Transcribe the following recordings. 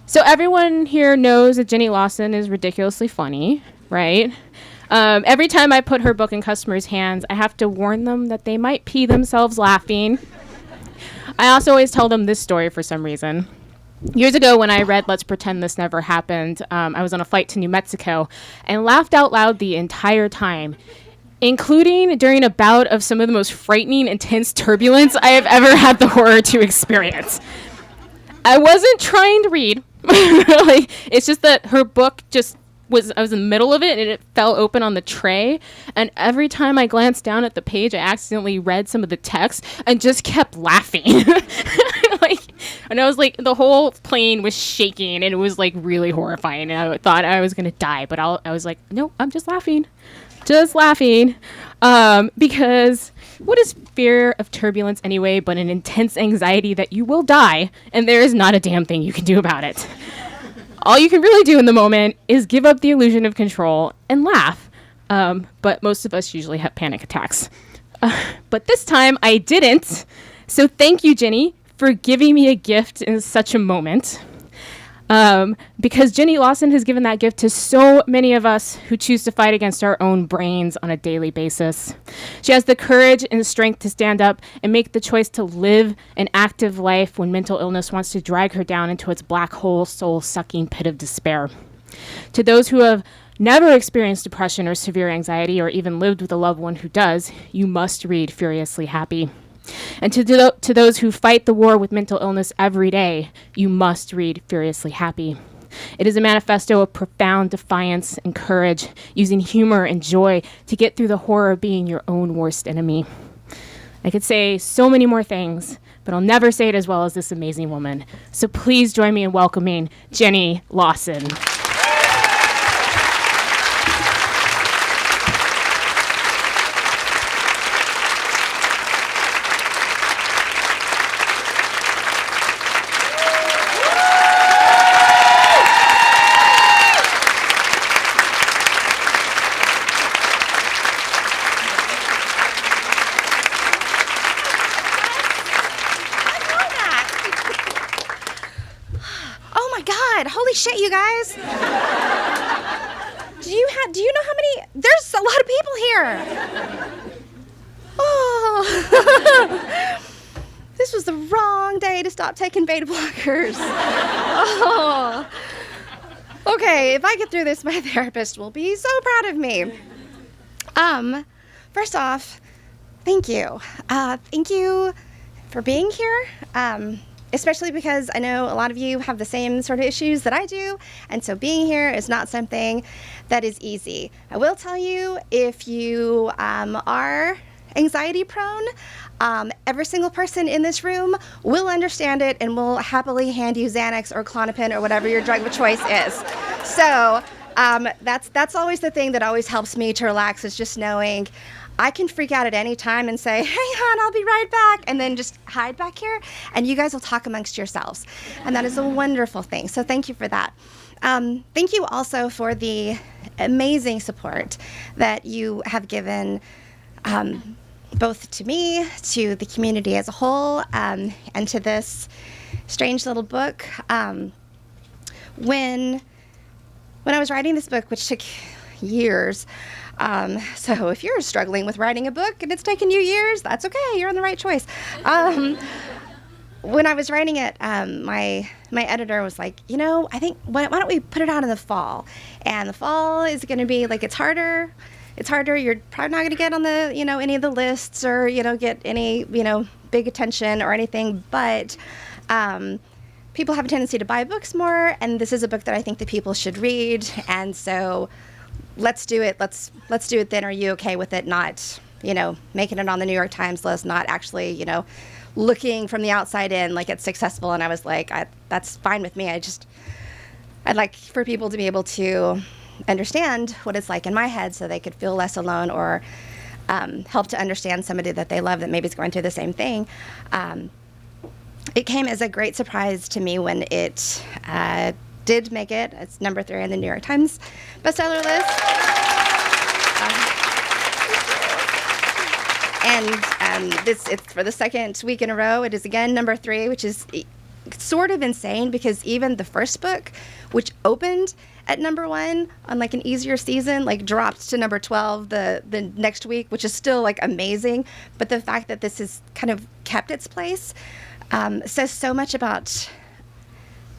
So everyone here knows that Jenny Lawson is ridiculously funny, right? Every time I put her book in customers' hands, I have to warn them that they might pee themselves laughing. I also always tell them this story for some reason. Years ago, when I read Let's Pretend This Never Happened, I was on a flight to New Mexico and laughed out loud the entire time, including during a bout of some of the most frightening, intense turbulence I have ever had the horror to experience. I wasn't trying to read. Like, it's just that her book I was in the middle of it and it fell open on the tray. And every time I glanced down at the page, I accidentally read some of the text and just kept laughing. And I was like, the whole plane was shaking and it was like really horrifying. And I thought I was going to die, but I was like, no, I'm just laughing. Just laughing. Because what is fear of turbulence anyway but an intense anxiety that you will die and there is not a damn thing you can do about it. All you can really do in the moment is give up the illusion of control and laugh. But most of us usually have panic attacks. But this time I didn't. So thank you, Jenny, for giving me a gift in such a moment. Because Jenny Lawson has given that gift to so many of us who choose to fight against our own brains on a daily basis. She has the courage and strength to stand up and make the choice to live an active life when mental illness wants to drag her down into its black hole, soul-sucking pit of despair. To those who have never experienced depression or severe anxiety or even lived with a loved one who does, you must read Furiously Happy. And to those who fight the war with mental illness every day, you must read Furiously Happy. It is a manifesto of profound defiance and courage, using humor and joy to get through the horror of being your own worst enemy. I could say so many more things, but I'll never say it as well as this amazing woman. So please join me in welcoming Jenny Lawson. Holy shit, you guys. Do you know how many? There's a lot of people here. Oh. This was the wrong day to stop taking beta blockers. Oh. Okay, if I get through this, my therapist will be so proud of me. First off, thank you. Thank you for being here. Especially because I know a lot of you have the same sort of issues that I do, and so being here is not something that is easy. I will tell you, if you are anxiety prone, every single person in this room will understand it and will happily hand you Xanax or Klonopin or whatever your drug of choice is. So that's always the thing that always helps me to relax, is just knowing I can freak out at any time and say, hey, hon, I'll be right back, and then just hide back here, and you guys will talk amongst yourselves. And that is a wonderful thing, so thank you for that. Thank you also for the amazing support that you have given both to me, to the community as a whole, and to this strange little book. When I was writing this book, which took years, so if you're struggling with writing a book and it's taken you years, that's okay. You're on the right choice. When I was writing it, my editor was like, I think, why don't we put it out in the fall? And the fall is going to be like, it's harder. You're probably not going to get on the, any of the lists or, get any, big attention or anything. But people have a tendency to buy books more. And this is a book that I think that people should read. And so let's do it. Let's do it then. Are you okay with it not, making it on the New York Times list, not actually, looking from the outside in like it's successful? And I was like, that's fine with me. I'd like for people to be able to understand what it's like in my head so they could feel less alone or help to understand somebody that they love that maybe is going through the same thing. It came as a great surprise to me when it did make it. It's number 3 on the New York Times bestseller list. And it's for the second week in a row. It is again number 3, which is sort of insane because even the first book, which opened at number 1 on like an easier season, like dropped to number 12 the next week, which is still like amazing. But the fact that this has kind of kept its place says so much about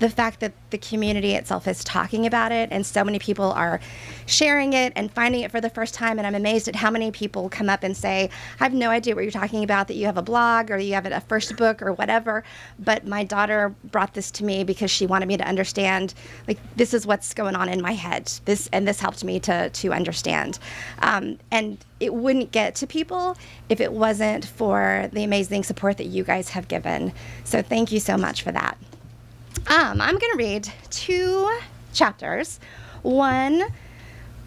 the fact that the community itself is talking about it, and so many people are sharing it and finding it for the first time. And I'm amazed at how many people come up and say, I have no idea what you're talking about, that you have a blog or you have a first book or whatever, but my daughter brought this to me because she wanted me to understand, like, this is what's going on in my head. This helped me to understand. And it wouldn't get to people if it wasn't for the amazing support that you guys have given. So thank you so much for that. I'm going to read 2 chapters, one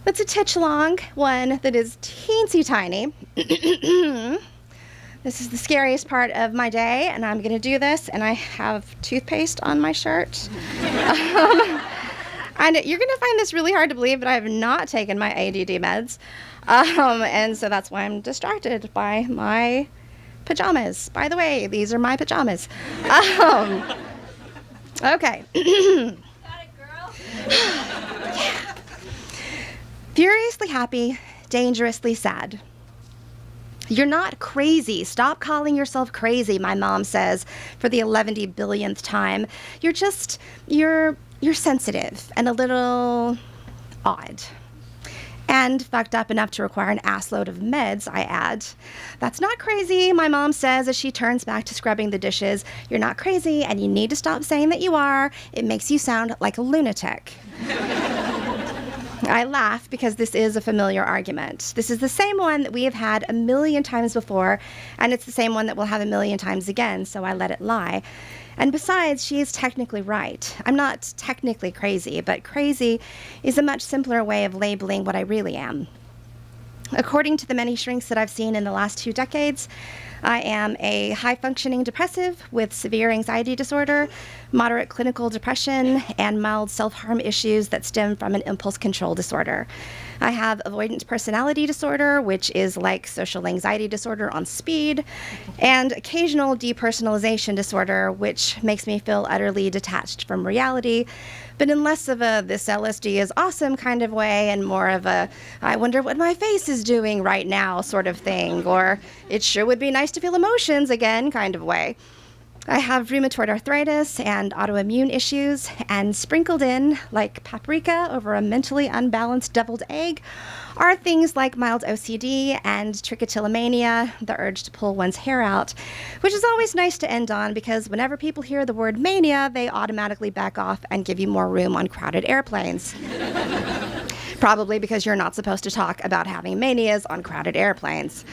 that's a titch long, one that is teensy tiny. This is the scariest part of my day, and I'm going to do this, and I have toothpaste on my shirt. And you're going to find this really hard to believe, but I have not taken my ADD meds, and so that's why I'm distracted by my pajamas. By the way, these are my pajamas. Okay. Got it, girl. Yeah. Furiously happy, dangerously sad. You're not crazy. Stop calling yourself crazy, my mom says for the 11 billionth time. You're sensitive and a little odd. And fucked up enough to require an assload of meds, I add. That's not crazy, my mom says as she turns back to scrubbing the dishes. You're not crazy, and you need to stop saying that you are. It makes you sound like a lunatic. I laugh because this is a familiar argument. This is the same one that we have had a million times before, and it's the same one that we'll have a million times again, so I let it lie. And besides, she is technically right. I'm not technically crazy, but crazy is a much simpler way of labeling what I really am. According to the many shrinks that I've seen in the last 2 decades, I am a high-functioning depressive with severe anxiety disorder, moderate clinical depression, and mild self-harm issues that stem from an impulse control disorder. I have avoidant personality disorder, which is like social anxiety disorder on speed, and occasional depersonalization disorder, which makes me feel utterly detached from reality, but in less of a this LSD is awesome kind of way, and more of a I wonder what my face is doing right now sort of thing, or it sure would be nice to feel emotions again kind of way. I have rheumatoid arthritis and autoimmune issues, and sprinkled in, like paprika over a mentally unbalanced deviled egg, are things like mild OCD and trichotillomania, the urge to pull one's hair out, which is always nice to end on because whenever people hear the word mania, they automatically back off and give you more room on crowded airplanes. Probably because you're not supposed to talk about having manias on crowded airplanes.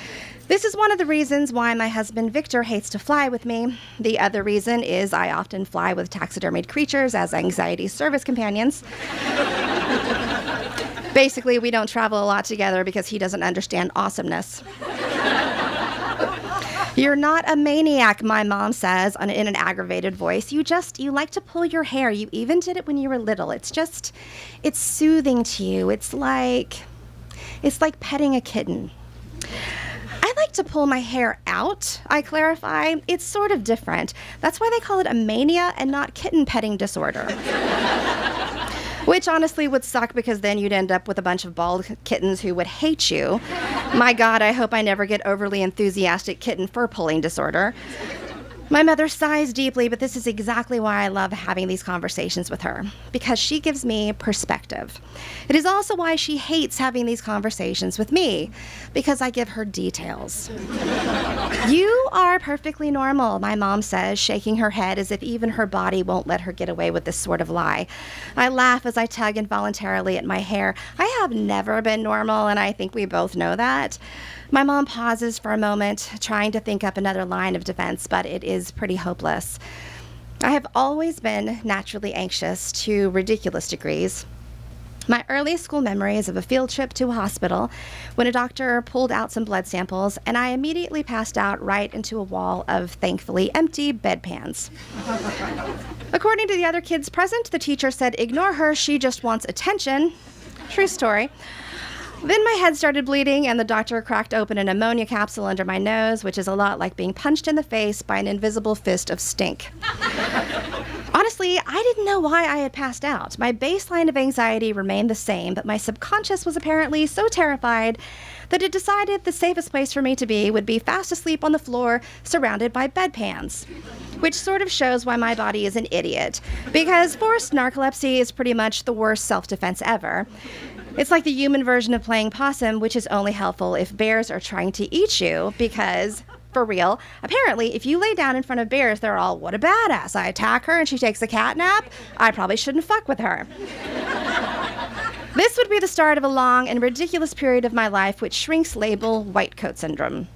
This is one of the reasons why my husband Victor hates to fly with me. The other reason is I often fly with taxidermied creatures as anxiety service companions. Basically, we don't travel a lot together because he doesn't understand awesomeness. You're not a maniac, my mom says in an aggravated voice. You like to pull your hair. You even did it when you were little. It's soothing to you. It's like petting a kitten. I like to pull my hair out, I clarify. It's sort of different. That's why they call it a mania and not kitten petting disorder. Which honestly would suck because then you'd end up with a bunch of bald kittens who would hate you. My God, I hope I never get overly enthusiastic kitten fur pulling disorder. My mother sighs deeply, but this is exactly why I love having these conversations with her, because she gives me perspective. It is also why she hates having these conversations with me, because I give her details. You are perfectly normal, my mom says, shaking her head as if even her body won't let her get away with this sort of lie. I laugh as I tug involuntarily at my hair. I have never been normal, and I think we both know that. My mom pauses for a moment, trying to think up another line of defense, but it is pretty hopeless. I have always been naturally anxious to ridiculous degrees. My earliest school memory is of a field trip to a hospital when a doctor pulled out some blood samples, and I immediately passed out right into a wall of thankfully empty bedpans. According to the other kids present, the teacher said, "Ignore her, she just wants attention." True story. Then my head started bleeding, and the doctor cracked open an ammonia capsule under my nose, which is a lot like being punched in the face by an invisible fist of stink. Honestly, I didn't know why I had passed out. My baseline of anxiety remained the same, but my subconscious was apparently so terrified that it decided the safest place for me to be would be fast asleep on the floor, surrounded by bedpans. Which sort of shows why my body is an idiot, because forced narcolepsy is pretty much the worst self-defense ever. It's like the human version of playing possum, which is only helpful if bears are trying to eat you, because, for real, apparently, if you lay down in front of bears, they're all, what a badass. I attack her and she takes a cat nap. I probably shouldn't fuck with her. This would be the start of a long and ridiculous period of my life, which shrinks label white coat syndrome.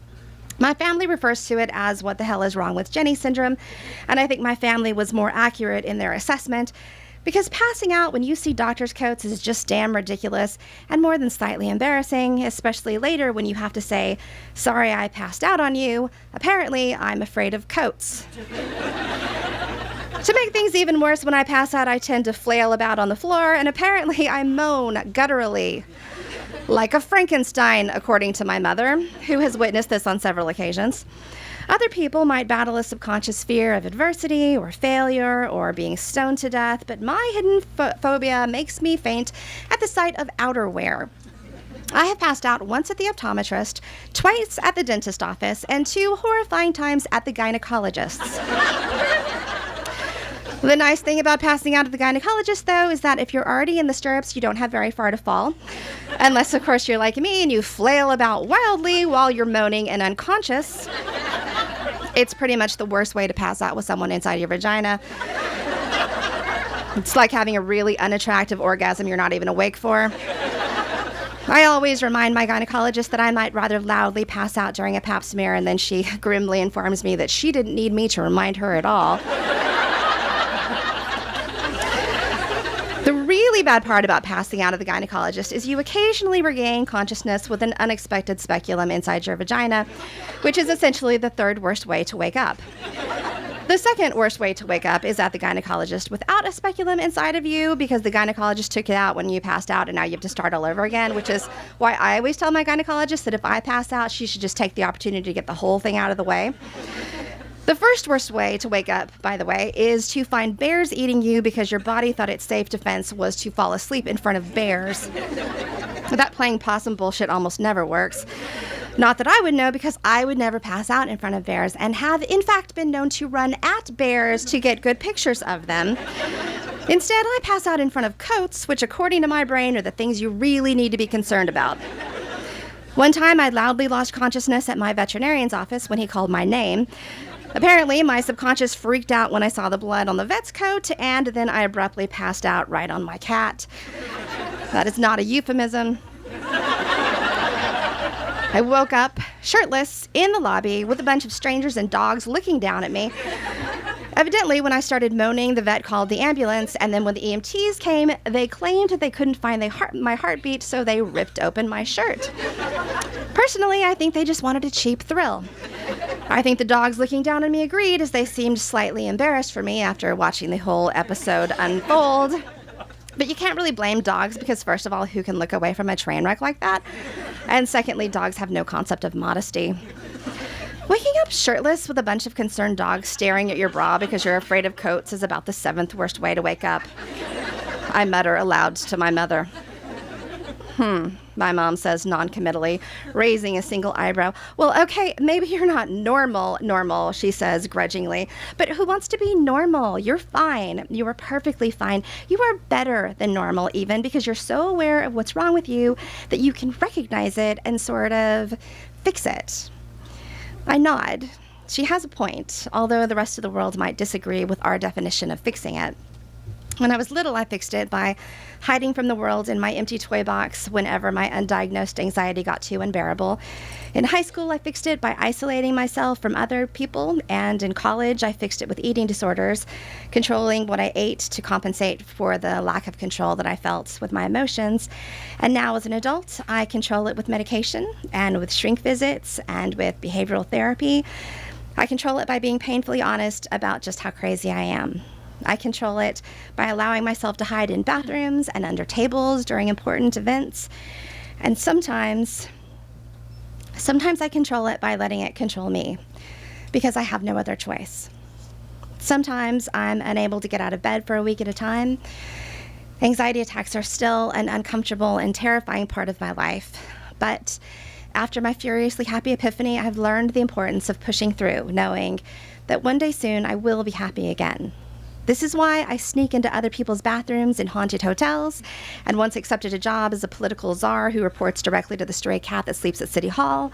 My family refers to it as what the hell is wrong with Jenny syndrome, and I think my family was more accurate in their assessment, because passing out when you see doctor's coats is just damn ridiculous and more than slightly embarrassing, especially later when you have to say, sorry I passed out on you. Apparently, I'm afraid of coats. To make things even worse, when I pass out, I tend to flail about on the floor, and apparently I moan gutturally. Like a Frankenstein, according to my mother, who has witnessed this on several occasions. Other people might battle a subconscious fear of adversity or failure or being stoned to death, but my hidden phobia makes me faint at the sight of outerwear. I have passed out once at the optometrist, twice at the dentist office, and 2 horrifying times at the gynecologist's. The nice thing about passing out at the gynecologist, though, is that if you're already in the stirrups, you don't have very far to fall. Unless, of course, you're like me and you flail about wildly while you're moaning and unconscious. It's pretty much the worst way to pass out with someone inside your vagina. It's like having a really unattractive orgasm you're not even awake for. I always remind my gynecologist that I might rather loudly pass out during a pap smear, and then she grimly informs me that she didn't need me to remind her at all. The really bad part about passing out at the gynecologist is you occasionally regain consciousness with an unexpected speculum inside your vagina, which is essentially the 3rd worst way to wake up. The 2nd worst way to wake up is at the gynecologist without a speculum inside of you, because the gynecologist took it out when you passed out and now you have to start all over again, which is why I always tell my gynecologist that if I pass out, she should just take the opportunity to get the whole thing out of the way. The 1st worst way to wake up, by the way, is to find bears eating you because your body thought its safe defense was to fall asleep in front of bears. That playing possum bullshit almost never works. Not that I would know, because I would never pass out in front of bears and have, in fact, been known to run at bears to get good pictures of them. Instead, I pass out in front of coats, which, according to my brain, are the things you really need to be concerned about. One time, I loudly lost consciousness at my veterinarian's office when he called my name. Apparently, my subconscious freaked out when I saw the blood on the vet's coat, and then I abruptly passed out right on my cat. That is not a euphemism. I woke up shirtless in the lobby with a bunch of strangers and dogs looking down at me. Evidently, when I started moaning, the vet called the ambulance, and then when the EMTs came, they claimed that they couldn't find my heartbeat, so they ripped open my shirt. Personally, I think they just wanted a cheap thrill. I think the dogs looking down on me agreed, as they seemed slightly embarrassed for me after watching the whole episode unfold. But you can't really blame dogs, because first of all, who can look away from a train wreck like that? And secondly, dogs have no concept of modesty. Waking up shirtless with a bunch of concerned dogs staring at your bra because you're afraid of coats is about the 7th worst way to wake up. I mutter aloud to my mother. My mom says non-committally, raising a single eyebrow. Well, okay, maybe you're not normal, she says grudgingly. But who wants to be normal? You're fine. You are perfectly fine. You are better than normal even, because you're so aware of what's wrong with you that you can recognize it and sort of fix it. I nod. She has a point, although the rest of the world might disagree with our definition of fixing it. When I was little, I fixed it by hiding from the world in my empty toy box whenever my undiagnosed anxiety got too unbearable. In high school, I fixed it by isolating myself from other people, and in college, I fixed it with eating disorders, controlling what I ate to compensate for the lack of control that I felt with my emotions. And now, as an adult, I control it with medication and with shrink visits and with behavioral therapy. I control it by being painfully honest about just how crazy I am. I control it by allowing myself to hide in bathrooms and under tables during important events. And sometimes I control it by letting it control me, because I have no other choice. Sometimes I'm unable to get out of bed for a week at a time. Anxiety attacks are still an uncomfortable and terrifying part of my life. But after my furiously happy epiphany, I've learned the importance of pushing through, knowing that one day soon I will be happy again. This is why I sneak into other people's bathrooms in haunted hotels, and once accepted a job as a political czar who reports directly to the stray cat that sleeps at City Hall.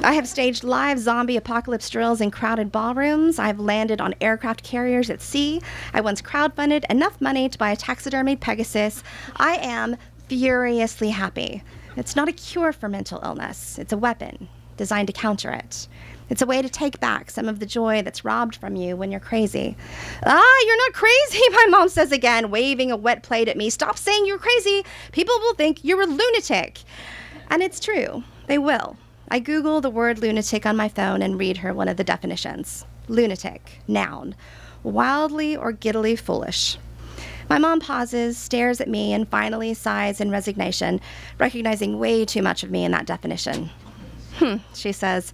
I have staged live zombie apocalypse drills in crowded ballrooms. I've landed on aircraft carriers at sea. I once crowdfunded enough money to buy a taxidermied Pegasus. I am furiously happy. It's not a cure for mental illness. It's a weapon designed to counter it. It's a way to take back some of the joy that's robbed from you when you're crazy. You're not crazy, my mom says again, waving a wet plate at me. Stop saying you're crazy. People will think you're a lunatic. And it's true. They will. I Google the word lunatic on my phone and read her one of the definitions. Lunatic, noun, wildly or giddily foolish. My mom pauses, stares at me, and finally sighs in resignation, recognizing way too much of me in that definition. She says,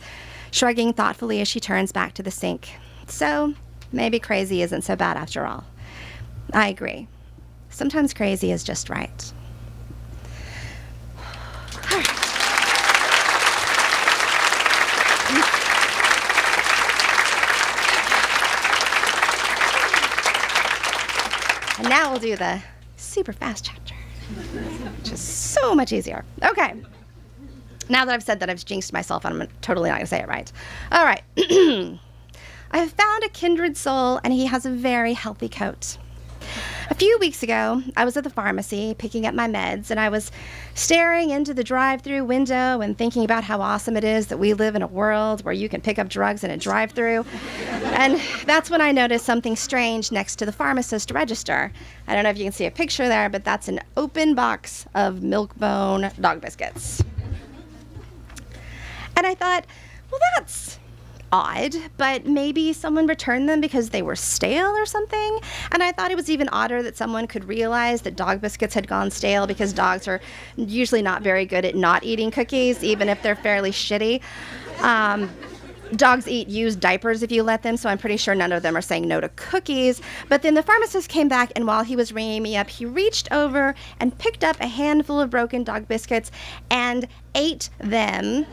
shrugging thoughtfully as she turns back to the sink. So, maybe crazy isn't so bad after all. I agree. Sometimes crazy is just right. And now we'll do the super fast chapter, which is so much easier. Okay. Now that I've said that, I've jinxed myself, and I'm totally not going to say it right. All right. I have found a kindred soul, and he has a very healthy coat. A few weeks ago, I was at the pharmacy picking up my meds, and I was staring into the drive-through window and thinking about how awesome it is that we live in a world where you can pick up drugs in a drive-through. And that's when I noticed something strange next to the pharmacist register. I don't know if you can see a picture there, but that's an open box of Milk-Bone dog biscuits. And I thought, well, that's odd, but maybe someone returned them because they were stale or something. And I thought it was even odder that someone could realize that dog biscuits had gone stale, because dogs are usually not very good at not eating cookies, even if they're fairly shitty. Dogs eat used diapers if you let them, so I'm pretty sure none of them are saying no to cookies. But then the pharmacist came back, and while he was ringing me up, he reached over and picked up a handful of broken dog biscuits and ate them.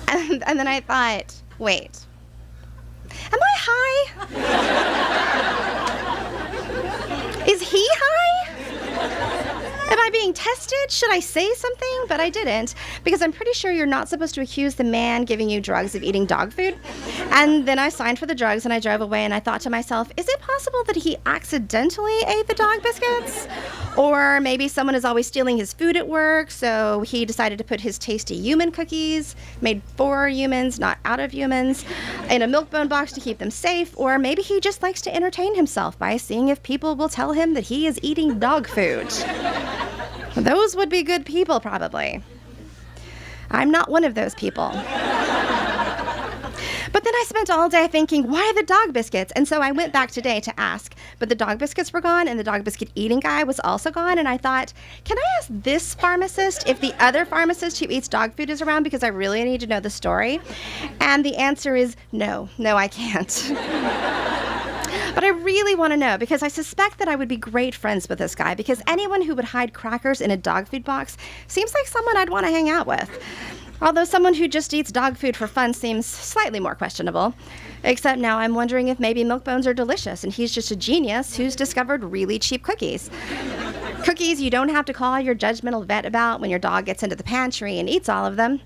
And then I thought, wait, am I high? Is he high? Am I being tested? Should I say something? But I didn't, because I'm pretty sure you're not supposed to accuse the man giving you drugs of eating dog food. And then I signed for the drugs and I drove away, and I thought to myself, is it possible that he accidentally ate the dog biscuits? Or maybe someone is always stealing his food at work, so he decided to put his tasty human cookies, made for humans, not out of humans, in a Milk-Bone box to keep them safe. Or maybe he just likes to entertain himself by seeing if people will tell him that he is eating dog food. Those would be good people, probably. I'm not one of those people. But then I spent all day thinking, why the dog biscuits? And so I went back today to ask, but the dog biscuits were gone, and the dog biscuit eating guy was also gone. And I thought, can I ask this pharmacist if the other pharmacist who eats dog food is around, because I really need to know the story? And the answer is no, I can't. But I really want to know, because I suspect that I would be great friends with this guy, because anyone who would hide crackers in a dog food box seems like someone I'd want to hang out with. Although someone who just eats dog food for fun seems slightly more questionable. Except now I'm wondering if maybe Milk-Bones are delicious and he's just a genius who's discovered really cheap cookies. Cookies you don't have to call your judgmental vet about when your dog gets into the pantry and eats all of them.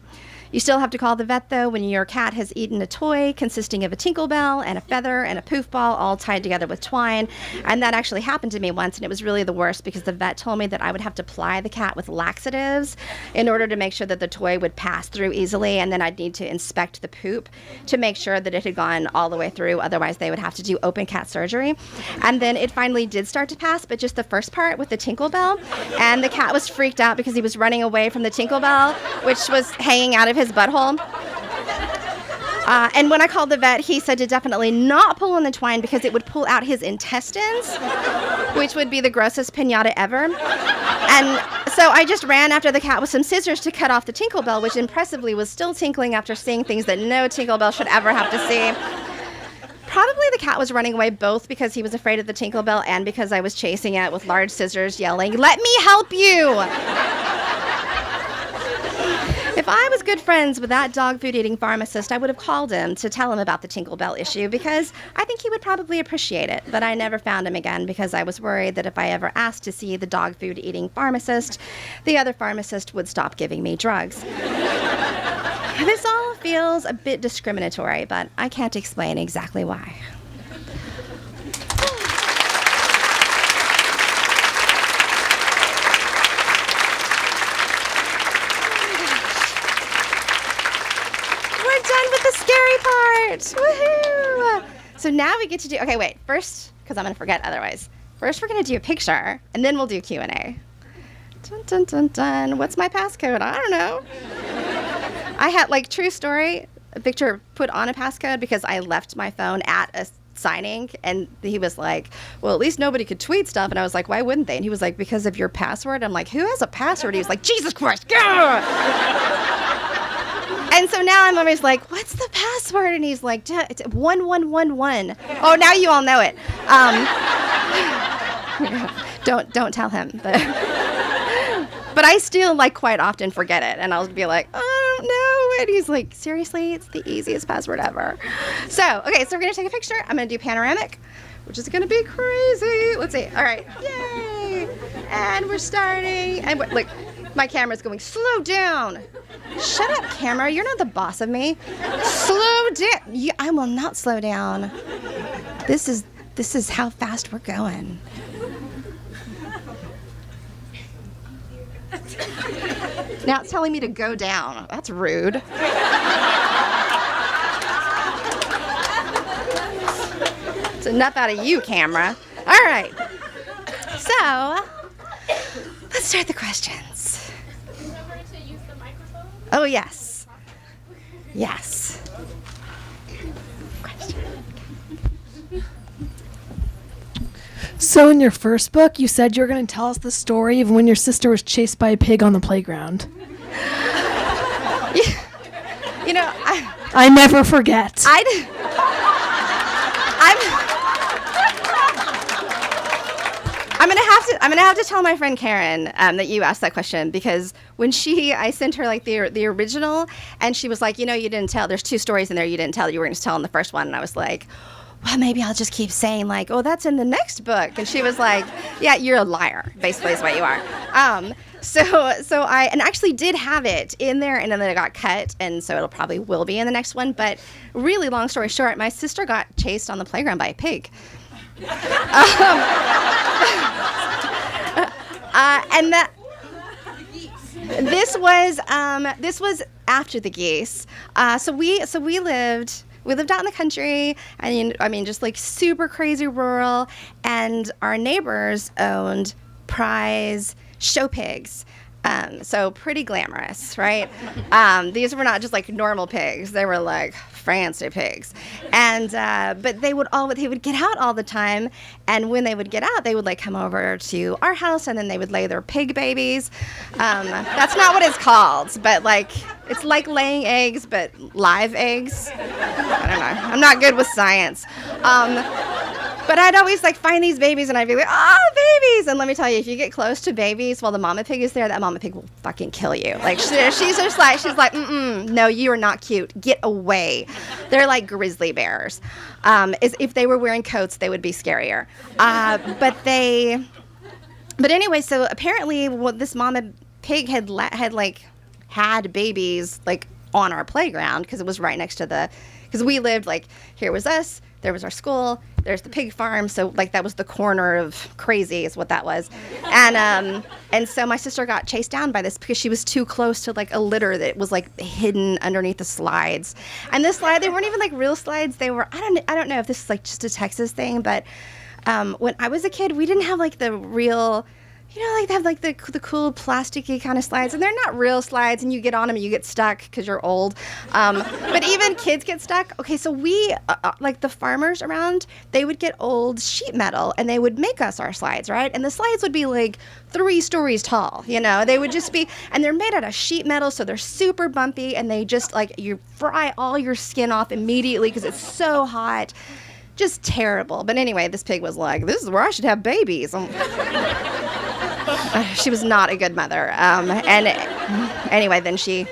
You still have to call the vet, though, when your cat has eaten a toy consisting of a tinkle bell and a feather and a poof ball all tied together with twine. And that actually happened to me once, and it was really the worst, because the vet told me that I would have to ply the cat with laxatives in order to make sure that the toy would pass through easily, and then I'd need to inspect the poop to make sure that it had gone all the way through. Otherwise, they would have to do open cat surgery. And then it finally did start to pass, but just the first part with the tinkle bell. And the cat was freaked out because he was running away from the tinkle bell, which was hanging out of his butthole. And when I called the vet, he said to definitely not pull on the twine because it would pull out his intestines, which would be the grossest piñata ever. And So I just ran after the cat with some scissors to cut off the tinkle bell, which impressively was still tinkling after seeing things that no tinkle bell should ever have to see. Probably the cat was running away both because he was afraid of the tinkle bell and because I was chasing it with large scissors yelling, "Let me help you!" If I was good friends with that dog food eating pharmacist, I would have called him to tell him about the tinkle bell issue because I think he would probably appreciate it. But I never found him again because I was worried that if I ever asked to see the dog food eating pharmacist, the other pharmacist would stop giving me drugs. This all feels a bit discriminatory, but I can't explain exactly why. Scary part. Woohoo! So now we get to do, okay, wait, first, because I'm going to forget otherwise. First, we're going to do a picture, and then we'll do Q&A. Dun, dun, dun, dun. What's my passcode? I don't know. I had, like, true story, Victor put on a passcode because I left my phone at a signing, and he was like, well, at least nobody could tweet stuff. And I was like, why wouldn't they? And he was like, because of your password. I'm like, who has a password? He was like, Jesus Christ, And so now I'm always like, what's the password? And he's like, it's 1111. Oh, now you all know it. Don't tell him. But I still, like, quite often forget it. And I'll be like, I don't know. And he's like, seriously? It's the easiest password ever. So, okay, so we're going to take a picture. I'm going to do panoramic, which is going to be crazy. Let's see. All right. Yay. And we're starting. And look, my camera's going, slow down. Shut up, camera. You're not the boss of me. Slow down. I will not slow down. This is how fast we're going. Now it's telling me to go down. That's rude. It's enough out of you, camera. All right. So, let's start the questions. Remember to use the microphone? Oh, yes. Yes. So in your first book, you said you were going to tell us the story of when your sister was chased by a pig on the playground. You know, I never forget. I'm gonna have to tell my friend Karen that you asked that question, because when I sent her like the original, and she was like, you didn't tell. There's 2 stories in there you didn't tell. You were going to tell in the first one, and I was like, well, maybe I'll just keep saying like, oh, that's in the next book. And she was like, yeah, you're a liar, basically is what you are. So I actually did have it in there, and then it got cut, and so it'll probably will be in the next one. But really, long story short, my sister got chased on the playground by a pig. And that this was after the geese. So we lived out in the country, and I mean, just like super crazy rural, and our neighbors owned prize show pigs. So pretty glamorous, right? These were not just like normal pigs; they were like fancy pigs. And but they would get out all the time, and when they would get out, they would like come over to our house, and then they would lay their pig babies. That's not what it's called, but like it's like laying eggs, but live eggs. I don't know. I'm not good with science. But I'd always like find these babies, and I'd be like, oh, babies. And let me tell you, if you get close to babies while the mama pig is there, that mama pig will fucking kill you. Like she's like, no, you are not cute. Get away. They're like grizzly bears. If they were wearing coats, they would be scarier. But anyway, so apparently this mama pig had babies like on our playground, because it was right next to because we lived like, here was us, there was our school, there's the pig farm, so like that was the corner of crazy is what that was. And so my sister got chased down by this because she was too close to like a litter that was like hidden underneath the slides. And this slide, they weren't even like real slides. They were, I don't know if this is like just a Texas thing, but when I was a kid, we didn't have like the real like they have like the cool plasticky kind of slides, and they're not real slides, and you get on them and you get stuck because you're old. But even kids get stuck. Okay, so we, like the farmers around, they would get old sheet metal and they would make us our slides, right? And the slides would be like 3 stories tall, They would just be, and they're made out of sheet metal, so they're super bumpy, and they just like, you fry all your skin off immediately because it's so hot. Just terrible. But anyway, this pig was like, this is where I should have babies. She was not a good mother. And anyway, then she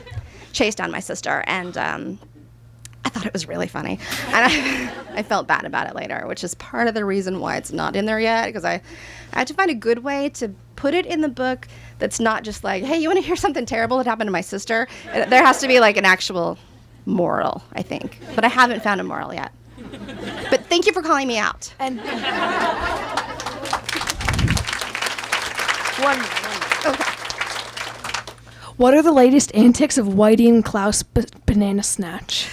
chased down my sister, and I thought it was really funny. And I felt bad about it later, which is part of the reason why it's not in there yet, because I had to find a good way to put it in the book that's not just like, hey, you want to hear something terrible that happened to my sister? There has to be like an actual moral, I think. But I haven't found a moral yet. But thank you for calling me out. And Okay. what are the latest antics of Whitey and Klaus Banana Snatch?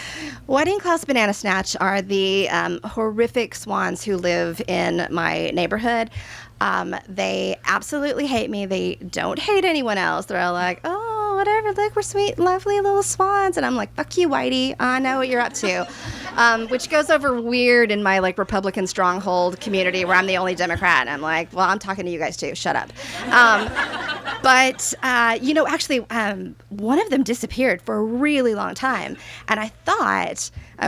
Whitey and Klaus Banana Snatch are the horrific swans who live in my neighborhood. They absolutely hate me. They don't hate anyone else. They're all like, oh, whatever, look, we're sweet, lovely little swans. And I'm like, fuck you, Whitey. I know what you're up to. Which goes over weird in my like Republican stronghold community where I'm the only Democrat. And I'm like, well, I'm talking to you guys too. Shut up. But actually, one of them disappeared for a really long time. And I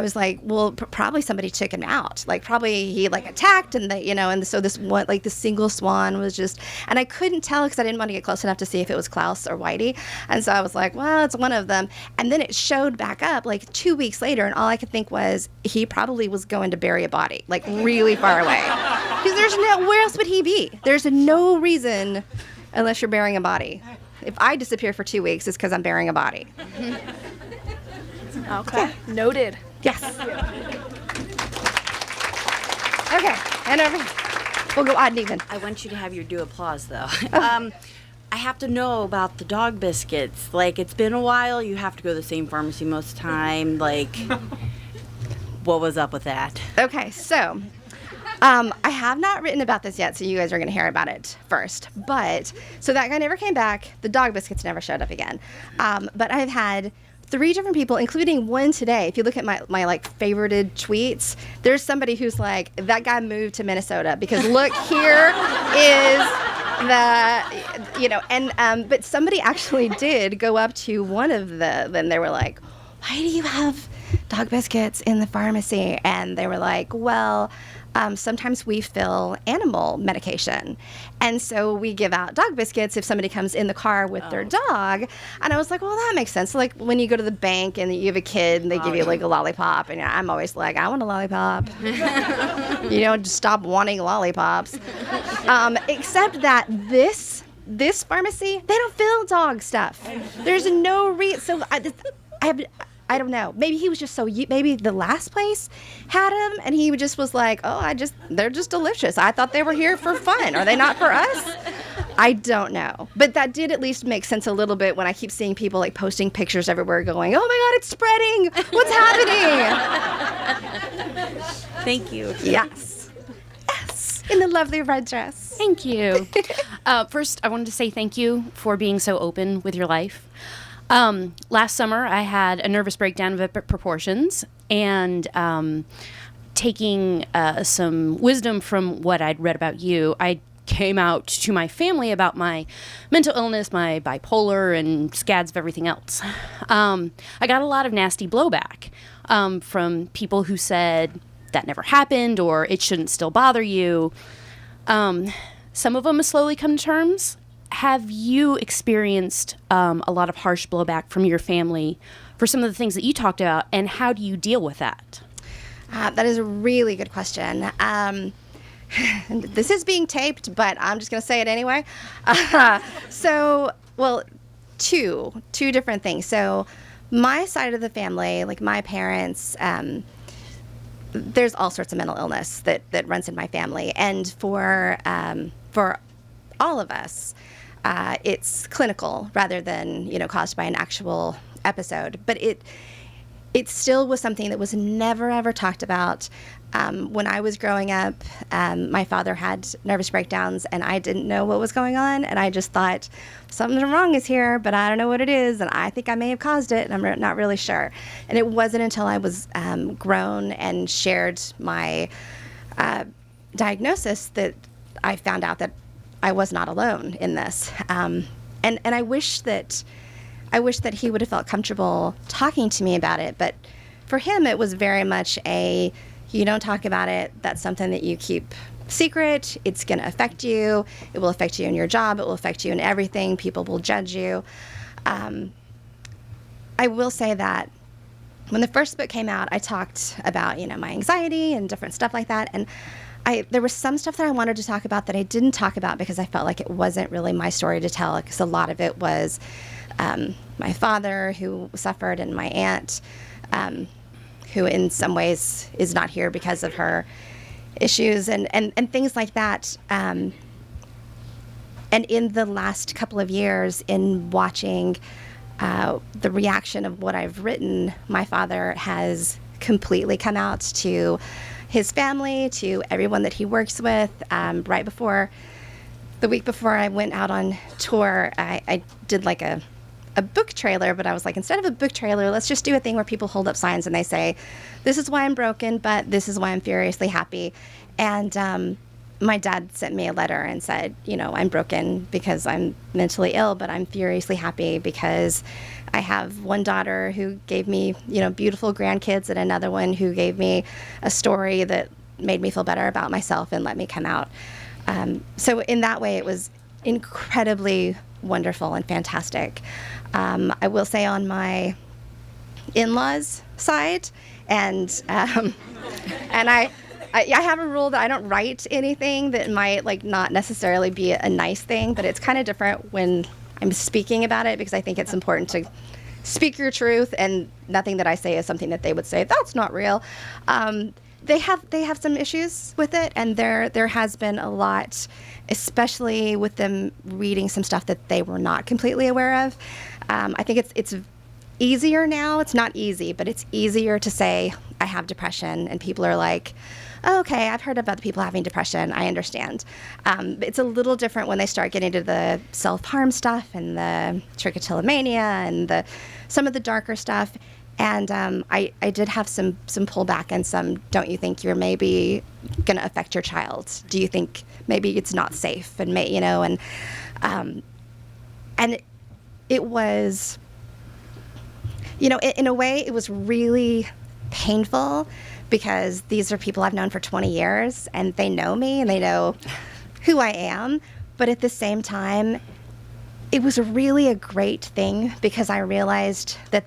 was like, well, probably somebody took him out. Like, probably he like attacked, and and so this one, like the single swan was just, and I couldn't tell because I didn't want to get close enough to see if it was Klaus or Whitey. And so I was like, well, it's one of them. And then it showed back up like 2 weeks later, and all I could think was he probably was going to bury a body, like really far away. Because where else would he be? There's no reason unless you're burying a body. If I disappear for 2 weeks, it's because I'm burying a body. Okay. Noted. Yes. Okay, and over. We'll go odd and even. I want you to have your due applause, though. I have to know about the dog biscuits. Like, it's been a while. You have to go to the same pharmacy most of the time. Like, what was up with that? Okay, so I have not written about this yet, so you guys are going to hear about it first. But, so that guy never came back. The dog biscuits never showed up again. But I've had 3 different people, including one today. If you look at my like favorited tweets, there's somebody who's like, that guy moved to Minnesota because look, here is but somebody actually did go up to one of then they were like, why do you have dog biscuits in the pharmacy? And they were like, well, sometimes we fill animal medication. And so we give out dog biscuits if somebody comes in the car with their dog. And I was like, well, that makes sense. So like when you go to the bank and you have a kid and they give you like a lollipop, and I'm always like, I want a lollipop. Just stop wanting lollipops. Except that this pharmacy, they don't fill dog stuff. There's no reason. So I don't know. Maybe he was just maybe the last place had him, and he just was like, oh, they're just delicious. I thought they were here for fun. Are they not for us? I don't know. But that did at least make sense a little bit when I keep seeing people like posting pictures everywhere going, oh my God, it's spreading. What's happening? Thank you. Yes. Yes. In the lovely red dress. Thank you. First, I wanted to say thank you for being so open with your life. Last summer, I had a nervous breakdown of epic proportions, and taking some wisdom from what I'd read about you, I came out to my family about my mental illness, my bipolar, and scads of everything else. I got a lot of nasty blowback from people who said that never happened or it shouldn't still bother you. Some of them have slowly come to terms. Have you experienced a lot of harsh blowback from your family for some of the things that you talked about, and how do you deal with that? That is a really good question. This is being taped, but I'm just going to say it anyway. Two different things. So my side of the family, like my parents, there's all sorts of mental illness that runs in my family. And for all of us, it's clinical rather than, caused by an actual episode. But it still was something that was never, ever talked about. When I was growing up, my father had nervous breakdowns, and I didn't know what was going on, and I just thought something wrong is here, but I don't know what it is, and I think I may have caused it, and I'm not really sure. And it wasn't until I was grown and shared my diagnosis that I found out that I was not alone in this. And I wish that he would have felt comfortable talking to me about it, but for him, it was very much you don't talk about it. That's something that you keep secret. It's going to affect you. It will affect you in your job. It will affect you in everything. People will judge you. I will say that when the first book came out, I talked about, my anxiety and different stuff like that. And there was some stuff that I wanted to talk about that I didn't talk about because I felt like it wasn't really my story to tell, because a lot of it was my father who suffered and my aunt, who in some ways is not here because of her issues and things like that. And in the last couple of years, in watching the reaction of what I've written, my father has completely come out to his family, to everyone that he works with. The week before I went out on tour, I did like a book trailer, but I was like, instead of a book trailer, let's just do a thing where people hold up signs and they say, this is why I'm broken, but this is why I'm furiously happy. And my dad sent me a letter and said, I'm broken because I'm mentally ill, but I'm furiously happy because I have one daughter who gave me, beautiful grandkids, and another one who gave me a story that made me feel better about myself and let me come out. So in that way, it was incredibly wonderful and fantastic. I will say on my in-laws' side, and I have a rule that I don't write anything that might not necessarily be a nice thing, but it's kind of different when I'm speaking about it, because I think it's important to speak your truth, and nothing that I say is something that they would say, that's not real. They have some issues with it, and there has been a lot, especially with them reading some stuff that they were not completely aware of. I think it's easier now. It's not easy, but it's easier to say, I have depression, and people are like, oh, okay, I've heard about the people having depression. I understand. It's a little different when they start getting to the self-harm stuff and the trichotillomania and some of the darker stuff. And I did have some pullback and some, don't you think you're maybe going to affect your child? Do you think maybe it's not safe? And it was, in a way, it was really painful, because these are people I've known for 20 years, and they know me and they know who I am. But at the same time, it was really a great thing, because I realized that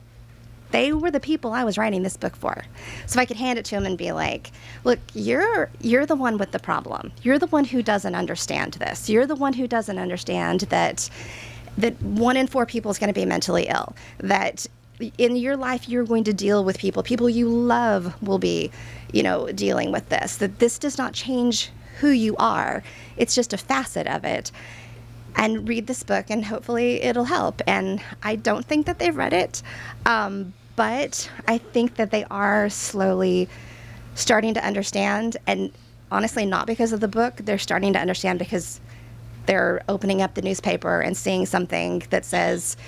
they were the people I was writing this book for. So I could hand it to them and be like, look, you're the one with the problem. You're the one who doesn't understand this. You're the one who doesn't understand that 1 in 4 people is going to be mentally ill, that in your life you're going to deal with people you love will be, dealing with this, that this does not change who you are. It's just a facet of it. And read this book, and hopefully it'll help. And I don't think that they've read it, but I think that they are slowly starting to understand. And honestly, not because of the book. They're starting to understand because they're opening up the newspaper and seeing something that says,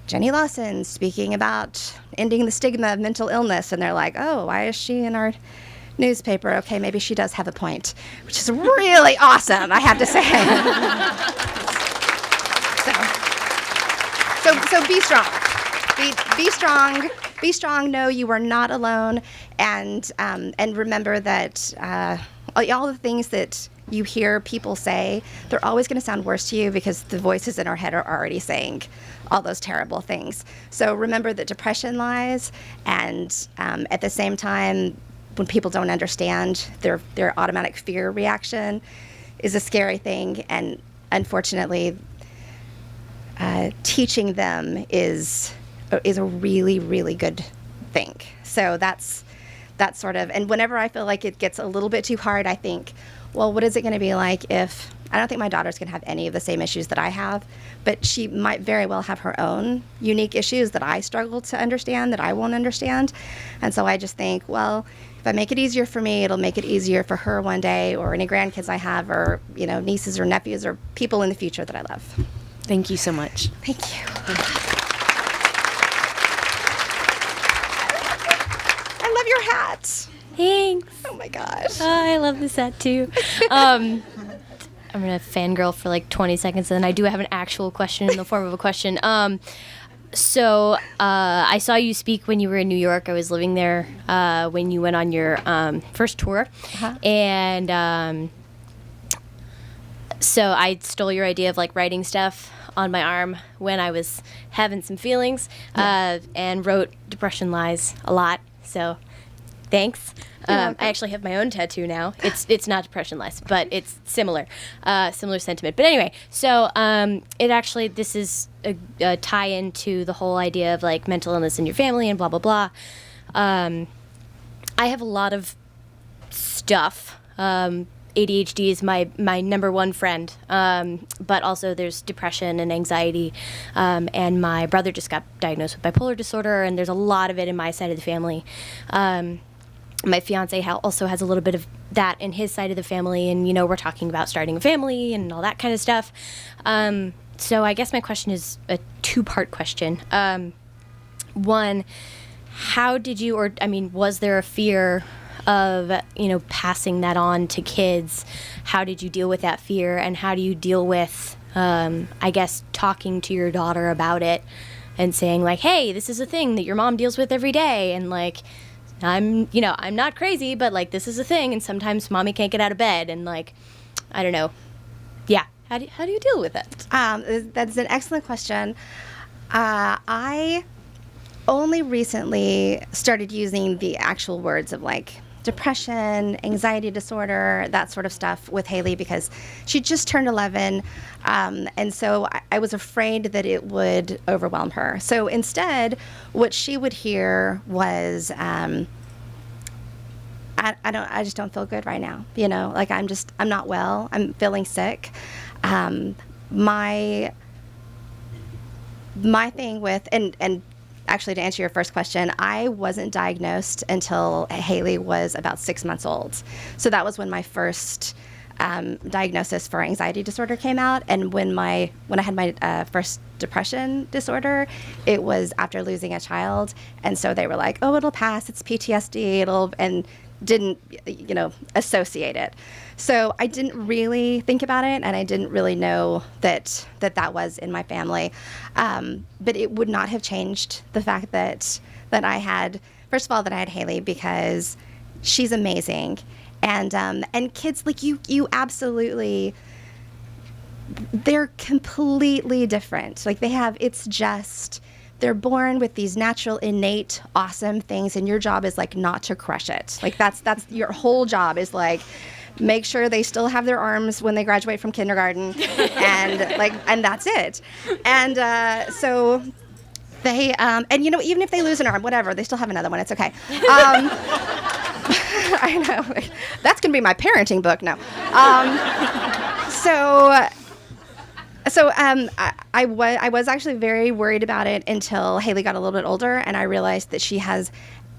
Jenny Lawson speaking about ending the stigma of mental illness. And they're like, oh, why is she in our newspaper? Okay, maybe she does have a point, which is really awesome, I have to say. So be strong. Be strong. Be strong. Know you are not alone, and remember that all the things that you hear people say, they're always going to sound worse to you, because the voices in our head are already saying all those terrible things. So remember that depression lies, and at the same time, when people don't understand, their automatic fear reaction is a scary thing, and unfortunately, teaching them is a really, really good thing. So that's sort of, and whenever I feel like it gets a little bit too hard, I think, well, what is it going to be like if I don't think my daughter's going to have any of the same issues that I have, but she might very well have her own unique issues that I struggle to understand, that I won't understand. And so I just think, well, if I make it easier for me, it'll make it easier for her one day, or any grandkids I have, or, you know, nieces or nephews or people in the future that I love. Thank you so much. Thank you. I love your hat. Thanks. Oh my gosh. I love this set too. I'm gonna fangirl for like 20 seconds, and then I do have an actual question in the form of a question. So I saw you speak when you were in New York. I was living there when you went on your first tour, and so I stole your idea of like writing stuff on my arm when I was having some feelings, and wrote "Depression Lies" a lot. So thanks. I actually have my own tattoo now. It's not Depression Lies, but it's similar sentiment. But anyway, so this is a tie-in to the whole idea of like mental illness in your family and blah blah blah. I have a lot of stuff. ADHD is my number one friend, but also there's depression and anxiety, and my brother just got diagnosed with bipolar disorder, and there's a lot of it in my side of the family. My fiance also has a little bit of that in his side of the family, and, you know, we're talking about starting a family and all that kind of stuff. So I guess my question is a two-part question. One, how did you, was there a fear of, you know, passing that on to kids? How did you deal with that fear, and how do you deal with, I guess, talking to your daughter about it and saying, like, hey, this is a thing that your mom deals with every day, and, like, I'm not crazy, but, like, this is a thing, and sometimes mommy can't get out of bed, and, like, I don't know. Yeah. How do you deal with it? That's an excellent question. I only recently started using the actual words of, like, depression, anxiety disorder, that sort of stuff with Haley, because she just turned 11, and so I was afraid that it would overwhelm her. So instead, what she would hear was, I just don't feel good right now. You know, like I'm not well. I'm feeling sick. My thing with, and actually, to answer your first question, I wasn't diagnosed until Haley was about 6 months old. So that was when my first diagnosis for anxiety disorder came out. And when I had my first depression disorder, it was after losing a child. And so they were like, oh, it'll pass. It's PTSD. And didn't, associate it. So I didn't really think about it, and I didn't really know that was in my family. But it would not have changed the fact that I had, first of all, that I had Haley, because she's amazing. And kids, like you absolutely, they're completely different. Like they're born with these natural, innate, awesome things, and your job is like not to crush it. Like that's your whole job is like make sure they still have their arms when they graduate from kindergarten, and that's it. And so they even if they lose an arm, whatever, they still have another one. It's okay. I know that's gonna be my parenting book now. So I was actually very worried about it until Haley got a little bit older, and I realized that she has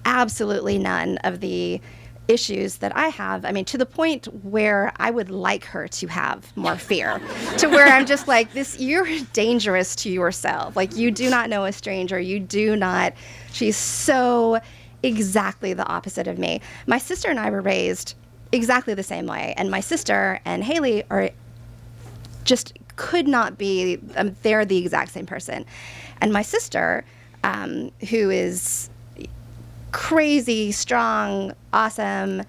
absolutely none of the issues that I have. I mean, to the point where I would like her to have more fear, to where I'm just like, you're dangerous to yourself. Like, you do not know a stranger. She's so exactly the opposite of me. My sister and I were raised exactly the same way, and my sister and Haley are just could not be, they're the exact same person. And my sister, who is crazy, strong, awesome,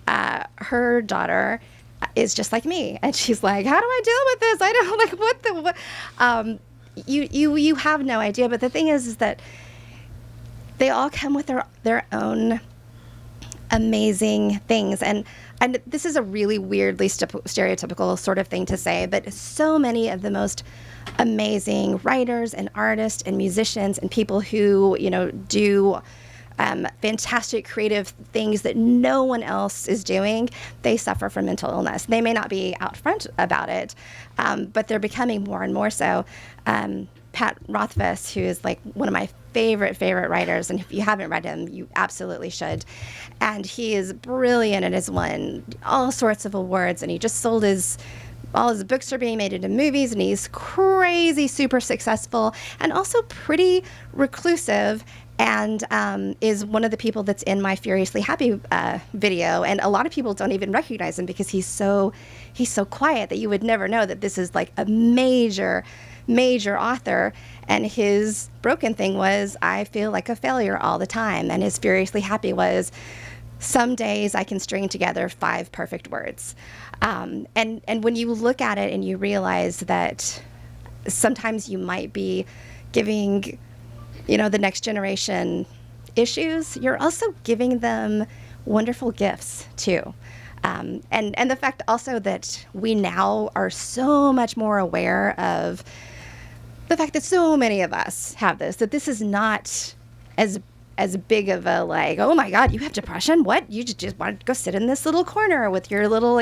her daughter is just like me. And she's like, how do I deal with this? I don't, like, what? You have no idea. But the thing is that they all come with their own amazing things. And this is a really weirdly stereotypical sort of thing to say, but so many of the most amazing writers and artists and musicians and people who, do fantastic creative things that no one else is doing, they suffer from mental illness. They may not be out front about it, but they're becoming more and more so. Pat Rothfuss, who is like one of my favorite writers, and if you haven't read him, you absolutely should. And he is brilliant and has won all sorts of awards, and he just sold all his books are being made into movies, and he's crazy, super successful, and also pretty reclusive, and is one of the people that's in my Furiously Happy video. And a lot of people don't even recognize him because he's so quiet that you would never know that this is like a major author. And his broken thing was, I feel like a failure all the time. And his Furiously Happy was, some days I can string together 5 perfect words. And when you look at it and you realize that sometimes you might be giving, the next generation issues, you're also giving them wonderful gifts too. And the fact also that we now are so much more aware of the fact that so many of us have this, that this is not as big of a like, oh my God, you have depression? What? You just want to go sit in this little corner with your little,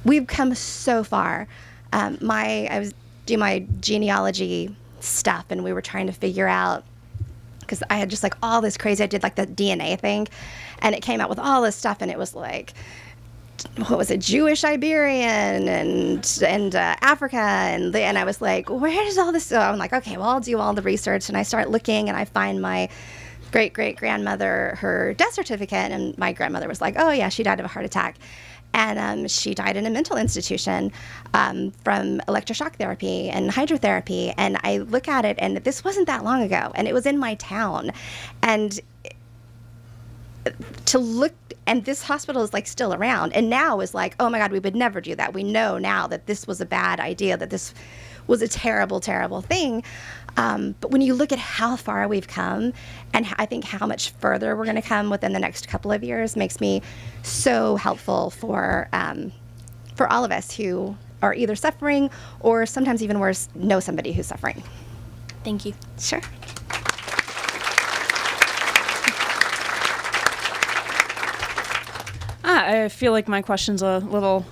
we've come so far. I was doing my genealogy stuff, and we were trying to figure out, because I had just like all this crazy, I did like the DNA thing, and it came out with all this stuff, and it was like, what was it, Jewish Iberian and Africa, and I was like, where does all this go? I'm like, okay, well, I'll do all the research, and I start looking, and I find my great-great-grandmother, her death certificate, and my grandmother was like, oh yeah, she died of a heart attack, and she died in a mental institution from electroshock therapy and hydrotherapy. And I look at it, and this wasn't that long ago, and it was in my town, and to look, and this hospital is like still around, and now is like, oh my God, we would never do that. We know now that this was a bad idea, that this was a terrible, terrible thing. But when you look at how far we've come, and I think how much further we're going to come within the next couple of years, makes me so helpful for all of us who are either suffering or sometimes even worse, know somebody who's suffering. Thank you. Sure. I feel like my question's a little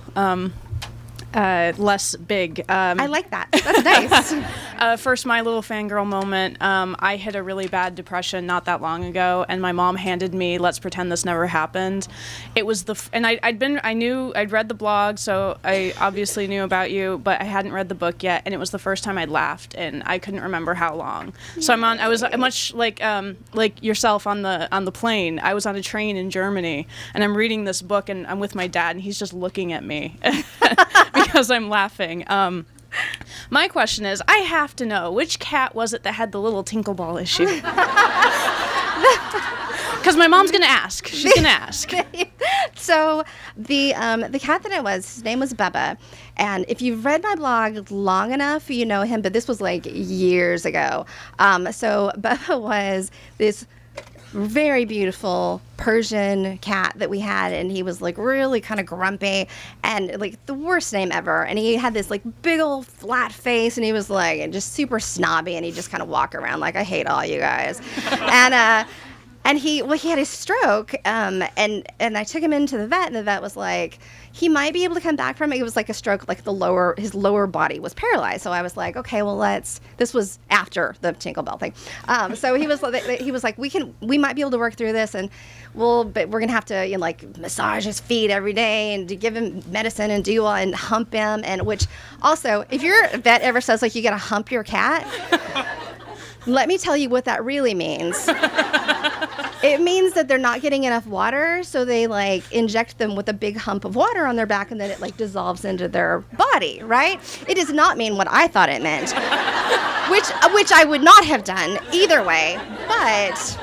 less big. I like that. That's nice. First, my little fangirl moment. I had a really bad depression not that long ago, and my mom handed me "Let's Pretend This Never Happened." It was I'd read the blog, so I obviously knew about you, but I hadn't read the book yet, and it was the first time I'd laughed, and I couldn't remember how long. So I was much like yourself on the plane. I was on a train in Germany, and I'm reading this book, and I'm with my dad, and he's just looking at me because I'm laughing. My question is, I have to know, which cat was it that had the little tinkle ball issue? Because my mom's going to ask. She's going to ask. So the cat that it was, his name was Bubba. And if you've read my blog long enough, you know him, but this was like years ago. So Bubba was this very beautiful Persian cat that we had, and he was like really kind of grumpy and like the worst name ever, and he had this like big old flat face, and he was like just super snobby, and he just kind of walk around like, I hate all you guys. And he had a stroke, and I took him into the vet, and the vet was like, he might be able to come back from it. It was like a stroke, like his lower body was paralyzed. So I was like, okay, well this was after the tinkle bell thing. So he was like, we might be able to work through this, and but we're gonna have to like massage his feet every day and to give him medicine and and hump him, and which also, if your vet ever says like you gotta hump your cat, let me tell you what that really means. It means that they're not getting enough water, so they like inject them with a big hump of water on their back, and then it like dissolves into their body, right? It does not mean what I thought it meant, which I would not have done either way, but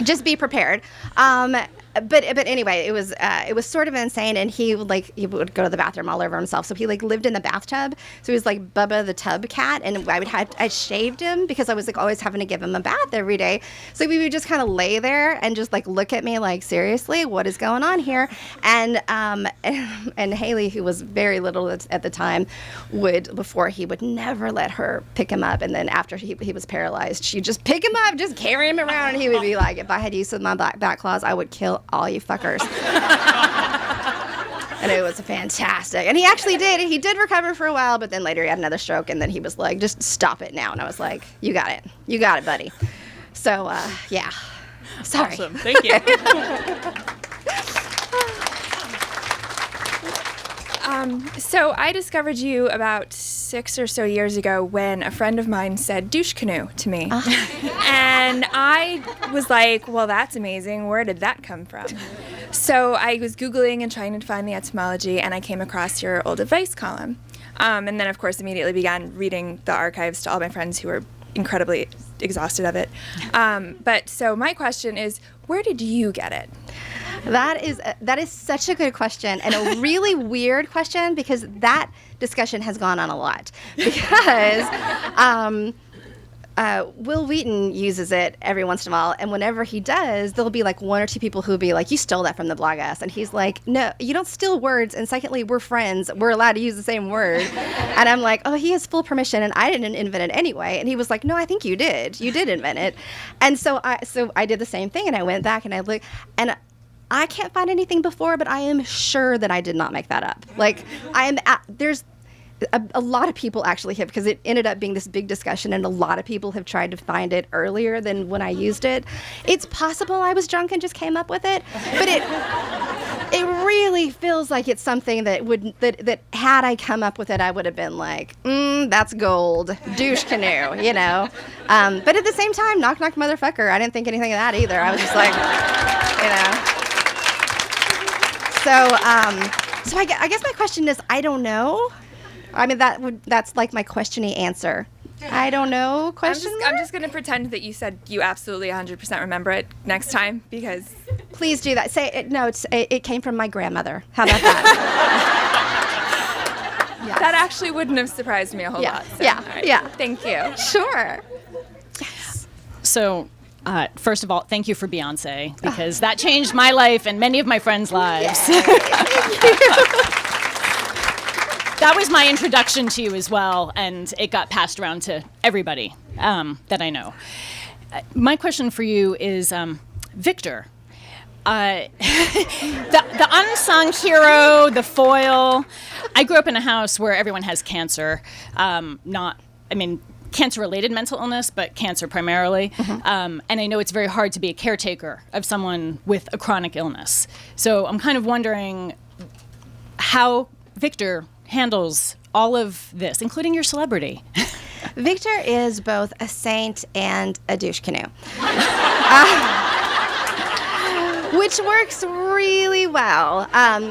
just be prepared. but anyway, it was sort of insane, and he would go to the bathroom all over himself. So he lived in the bathtub. So he was like Bubba the tub cat, and I shaved him because I was always having to give him a bath every day. So we would just kind of lay there and just look at me seriously, what is going on here? And Haley, who was very little at the time, before he would never let her pick him up, and then after he was paralyzed, she'd just pick him up, just carry him around, and he would be like, if I had use of my back claws, I would kill all you fuckers. And it was fantastic. And he actually did. He did recover for a while, but then later he had another stroke, and then he was like, just stop it now. And I was like, you got it. You got it, buddy. So, yeah. Sorry. Awesome. Thank you. So I discovered you about 6 or so years ago when a friend of mine said douche canoe to me. And I was like, well, that's amazing. Where did that come from? So I was Googling and trying to find the etymology, and I came across your old advice column. And then, of course, immediately began reading the archives to all my friends who were incredibly exhausted of it. But so my question is, where did you get it? That is such a good question, and a really weird question, because that discussion has gone on a lot. Because Will Wheaton uses it every once in a while, and whenever he does, there'll be one or two people who'll be like, you stole that from the blog us. And he's like, no, you don't steal words, and secondly, we're friends. We're allowed to use the same word. And I'm like, oh, he has full permission, and I didn't invent it anyway. And he was like, no, I think you did. You did invent it. And so I did the same thing, and I went back and I looked, and I can't find anything before, but I am sure that I did not make that up. There's a lot of people actually have, because it ended up being this big discussion, and a lot of people have tried to find it earlier than when I used it. It's possible I was drunk and just came up with it, but it really feels like it's something that had I come up with it, I would have been like, that's gold, douche canoe, But at the same time, knock knock motherfucker, I didn't think anything of that either. I was just like, So I guess my question is, I don't know. I mean, that's my questiony answer. I don't know. I'm just going to pretend that you said you absolutely 100% remember it next time, because... Please do that. Say it. No, it came from my grandmother. How about that? Yes. That actually wouldn't have surprised me a whole lot. So, right. Yeah. Thank you. Sure. So... first of all, thank you for Beyonce, because that changed my life and many of my friends' lives. That was my introduction to you as well, and it got passed around to everybody that I know. My question for you is, Victor, the unsung hero, the foil. I grew up in a house where everyone has cancer, cancer-related mental illness, but cancer primarily. And I know it's very hard to be a caretaker of someone with a chronic illness. So I'm kind of wondering how Victor handles all of this, including your celebrity. Victor is both a saint and a douche canoe. Which works really well.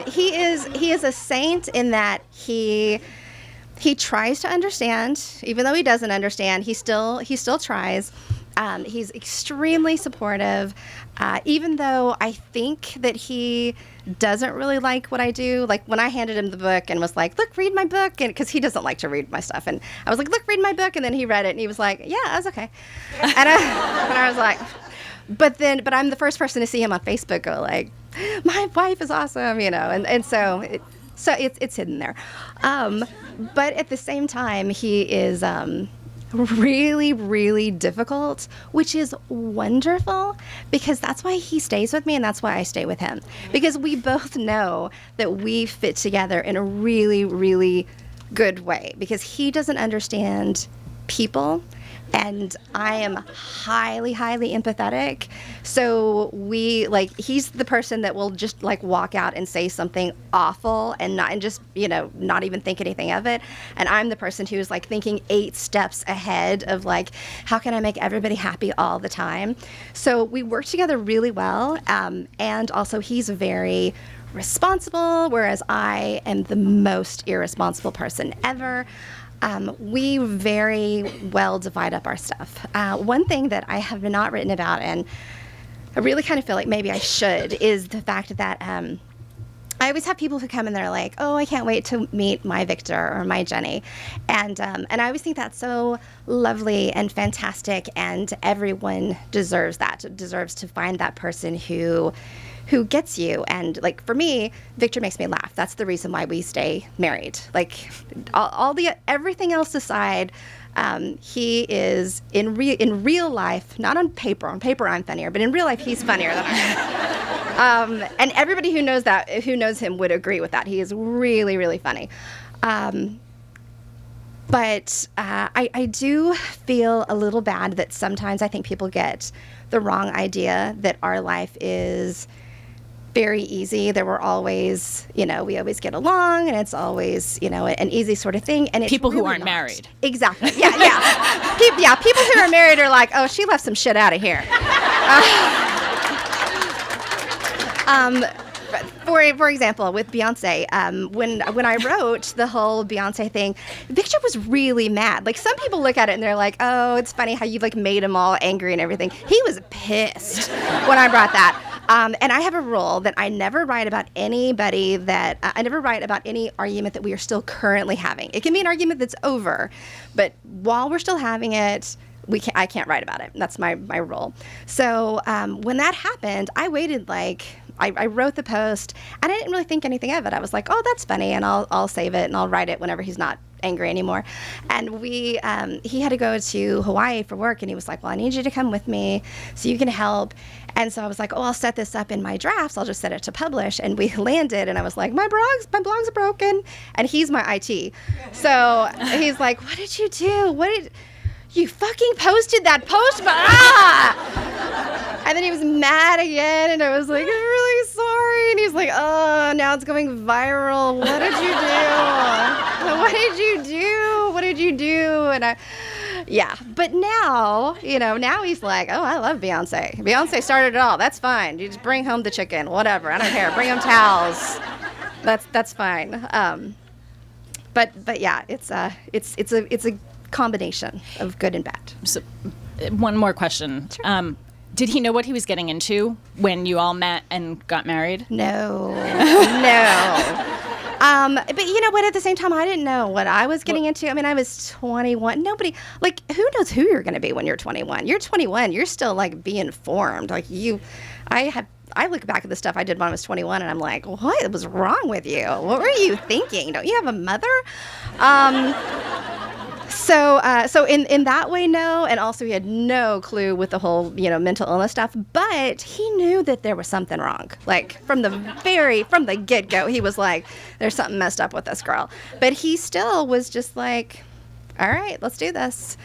He is a saint in that he tries to understand, even though he doesn't understand. He still tries. He's extremely supportive, even though I think that he doesn't really like what I do. Like when I handed him the book and was like, "Look, read my book," and because he doesn't like to read my stuff, and I was like, "Look, read my book," and then he read it and he was like, "Yeah, that's okay," and I was like, but I'm the first person to see him on Facebook go like, "My wife is awesome," and so it's hidden there. But at the same time, he is really, really difficult, which is wonderful, because that's why he stays with me and that's why I stay with him. Because we both know that we fit together in a really, really good way, because he doesn't understand people. And I am highly, highly empathetic. So he's the person that will just walk out and say something awful and not even think anything of it. And I'm the person who's thinking 8 steps ahead of how can I make everybody happy all the time? So we work together really well. And also he's very responsible, whereas I am the most irresponsible person ever. We very well divide up our stuff. One thing that I have not written about, and I really kind of feel like maybe I should, is the fact that I always have people who come and they're like, oh, I can't wait to meet my Victor or my Jenny. And I always think that's so lovely and fantastic, and everyone deserves that, deserves to find that person who gets you. And like for me, Victor makes me laugh. That's the reason why we stay married. Like everything else aside, he is in real life, not on paper. On paper, I'm funnier, but in real life, he's funnier than I am. And everybody who knows him would agree with that. He is really, really funny. But I do feel a little bad that sometimes I think people get the wrong idea that our life is very easy, that we're always, we always get along, and it's always, an easy sort of thing. And it's people who really aren't not. married. Exactly. Yeah. People who are married are like, oh, she left some shit out of here. For example, with Beyonce, when I wrote the whole Beyonce thing, Victor was really mad. Like, some people look at it and they're like, oh, it's funny how you like made him all angry and everything. He was pissed when I brought that. And I have a rule that I never write about anybody I never write about any argument that we are still currently having. It can be an argument that's over, but while we're still having it, I can't write about it. That's my rule. So when that happened, I waited I wrote the post, and I didn't really think anything of it. I was like, oh, that's funny, and I'll save it, and I'll write it whenever he's not angry anymore. And he had to go to Hawaii for work, and he was like, well, I need you to come with me so you can help. And so I was like, oh, I'll set this up in my drafts. I'll just set it to publish. And we landed, and I was like, my blog's broken. And he's my IT. So he's like, what did you do? You fucking posted that post, And then he was mad again, and I was like, I'm really sorry. And he's like, oh, now it's going viral. What did you do? What did you do? And but now, now he's like, oh, I love Beyonce. Beyonce started it all. That's fine. You just bring home the chicken, whatever. I don't care. Bring home towels. That's fine. But yeah, it's a combination of good and bad. So, one more question. Sure. Did he know what he was getting into when you all met and got married? No. But you know what? At the same time, I didn't know what I was getting into. I mean, I was 21. Nobody, who knows who you're going to be when you're 21? You're 21. You're still, being formed. I look back at the stuff I did when I was 21, and I'm like, what was wrong with you? What were you thinking? Don't you have a mother? So in that way, no, and also he had no clue with the whole, mental illness stuff, but he knew that there was something wrong. From the get-go, he was like, there's something messed up with this girl. But he still was just like, all right, let's do this.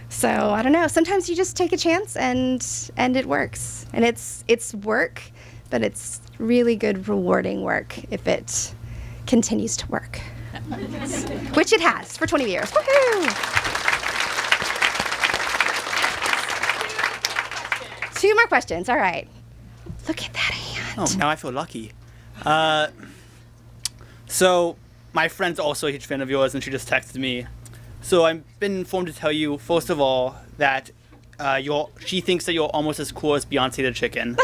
So I don't know. Sometimes you just take a chance and it works. And it's work, but it's really good, rewarding work if it continues to work. Which it has for 20 years. Woohoo! 2 more questions. All right. Look at that hand. Oh, now I feel lucky. So my friend's also a huge fan of yours, and she just texted me. So I've been informed to tell you, first of all, that she thinks that you're almost as cool as Beyonce the chicken.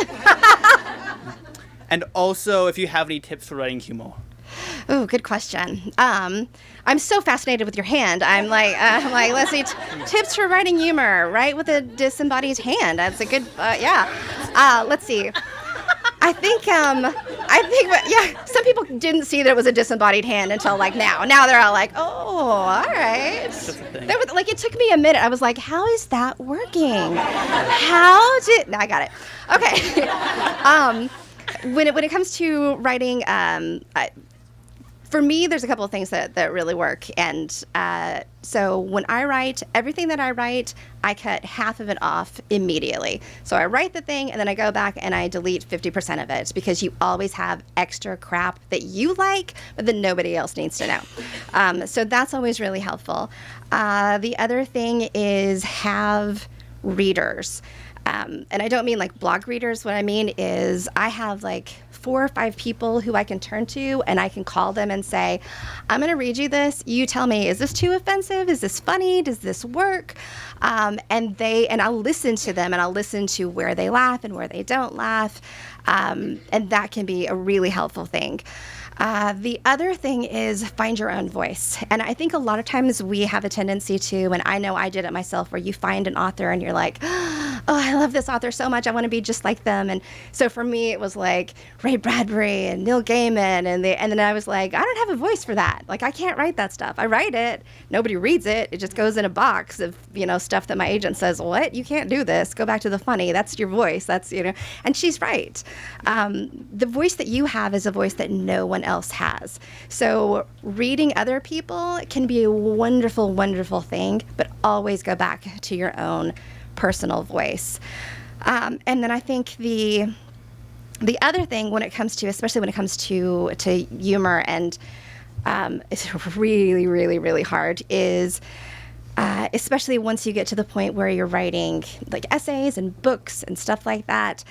And also, if you have any tips for writing humor. Oh, good question. I'm so fascinated with your hand. I'm like, let's see, tips for writing humor, right? With a disembodied hand. That's a good, let's see. I think, some people didn't see that it was a disembodied hand until now. Now they're all like, oh, all right. It took me a minute. I was like, how is that working? No, I got it. Okay. When it comes to writing, for me, there's a couple of things that really work. And so when I write, everything that I write, I cut half of it off immediately. So I write the thing, and then I go back and I delete 50% of it, because you always have extra crap that you like, but that nobody else needs to know. So that's always really helpful. The other thing is have readers. And I don't mean like blog readers. What I mean is I have like 4 or 5 people who I can turn to, and I can call them and say, I'm going to read you this. You tell me, is this too offensive? Is this funny? Does this work? And I'll listen to them, and I'll listen to where they laugh and where they don't laugh. And that can be a really helpful thing. The other thing is find your own voice. And I think a lot of times we have a tendency to, and I know I did it myself, where you find an author and you're like, oh, I love this author so much. I want to be just like them. And so for me, it was like Ray Bradbury and Neil Gaiman. And then I was like, I don't have a voice for that. Like, I can't write that stuff. I write it. Nobody reads it. It just goes in a box of, stuff that my agent says, what? You can't do this. Go back to the funny. That's your voice. That's, and she's right. The voice that you have is a voice that no one else has. So reading other people can be a wonderful, wonderful thing, but always go back to your own personal voice. And then I think the other thing especially when it comes to humor, and it's really, really, really hard, is especially once you get to the point where you're writing like essays and books and stuff like that,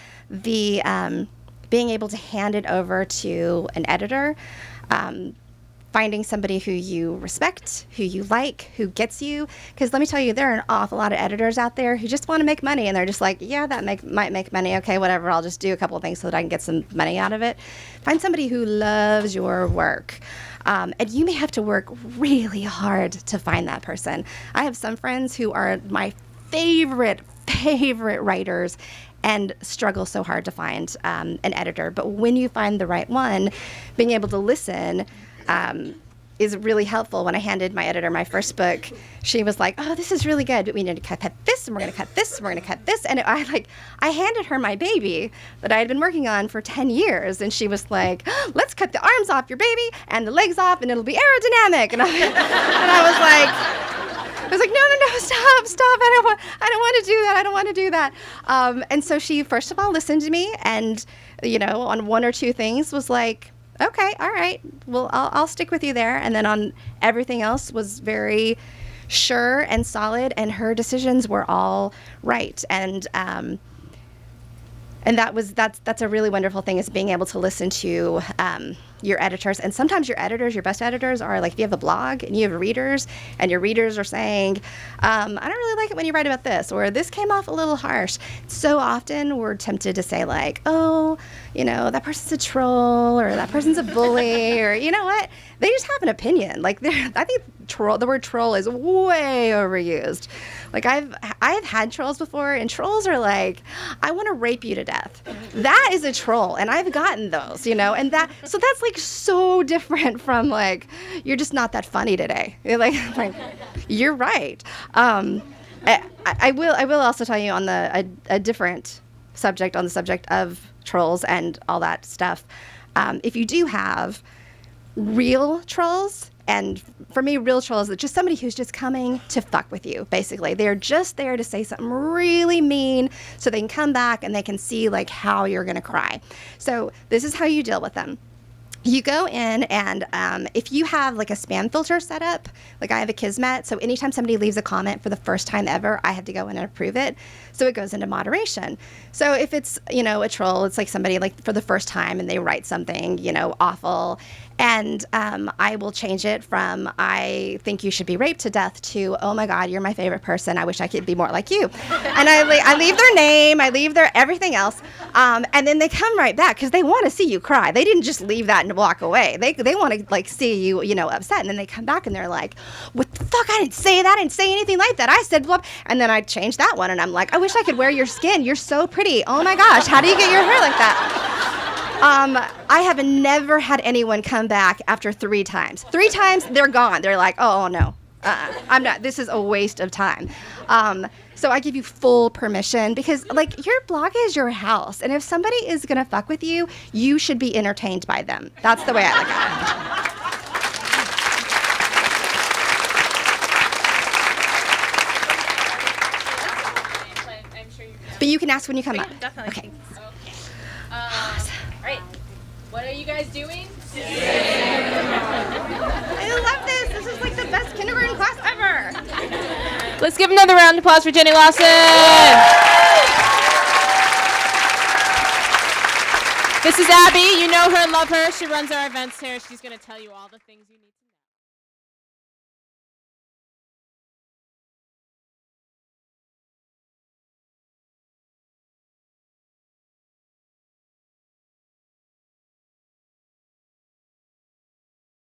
being able to hand it over to an editor, finding somebody who you respect, who you like, who gets you. Because let me tell you, there are an awful lot of editors out there who just want to make money, and they're just like, yeah, that might make money. Okay, whatever. I'll just do a couple of things so that I can get some money out of it. Find somebody who loves your work. And you may have to work really hard to find that person. I have some friends who are my favorite writers and struggle so hard to find an editor. But when you find the right one, being able to listen is really helpful. When I handed my editor my first book, she was like, oh, this is really good, but we need to cut this, and we're going to cut this, and we're going to cut this. And I handed her my baby that I had been working on for 10 years, and she was like, let's cut the arms off your baby and the legs off, and it'll be aerodynamic. And I was like, no, stop. I don't want to do that. And so she, first of all, listened to me, and, on 1 or 2 things was like, okay, all right, well, I'll stick with you there. And then on everything else was very sure and solid, and her decisions were all right. And that's a really wonderful thing, is being able to listen to your editors. And sometimes your best editors are like, if you have a blog and you have readers, and your readers are saying, I don't really like it when you write about this, or this came off a little harsh. So often we're tempted to say like, oh, that person's a troll, or that person's a bully, or you know what? They just have an opinion. Like, I think the word troll is way overused. Like, I've had trolls before, and trolls are like, I want to rape you to death. That is a troll, and I've gotten those, and that's like so different from like, you're just not that funny today. Like you're right. I will also tell you on a different subject, on the subject of trolls and all that stuff. If you do have real trolls, and for me, real trolls is just somebody who's just coming to fuck with you, basically. They're just there to say something really mean so they can come back and they can see like how you're going to cry. So this is how you deal with them. You go in, and if you have like a spam filter set up, like I have a Kismet, so anytime somebody leaves a comment for the first time ever, I have to go in and approve it. So it goes into moderation. So if it's, a troll, it's like somebody like for the first time and they write something, awful, and I will change it from, I think you should be raped to death, to, oh my God, you're my favorite person. I wish I could be more like you. And I leave their name, I leave their everything else. And then they come right back because they want to see you cry. They didn't just leave that and walk away. They want to like see you, upset. And then they come back and they're like, what the fuck? I didn't say that. I didn't say anything like that. I said blah. And then I changed that one, and I'm like, I wish I could wear your skin. You're so pretty. Oh my gosh, how do you get your hair like that? I have never had anyone come back after 3 times. 3 times, they're gone. They're like, oh no, I'm not. This is a waste of time. So I give you full permission, because like your blog is your house, and if somebody is gonna fuck with you, you should be entertained by them. That's the way I look at it. But you can ask when you come up. Definitely. Okay. All right. What are you guys doing? I love this. This is like the best kindergarten class ever. Let's give another round of applause for Jenny Lawson. This is Abby. You know her, love her. She runs our events here. She's going to tell you all the things you need to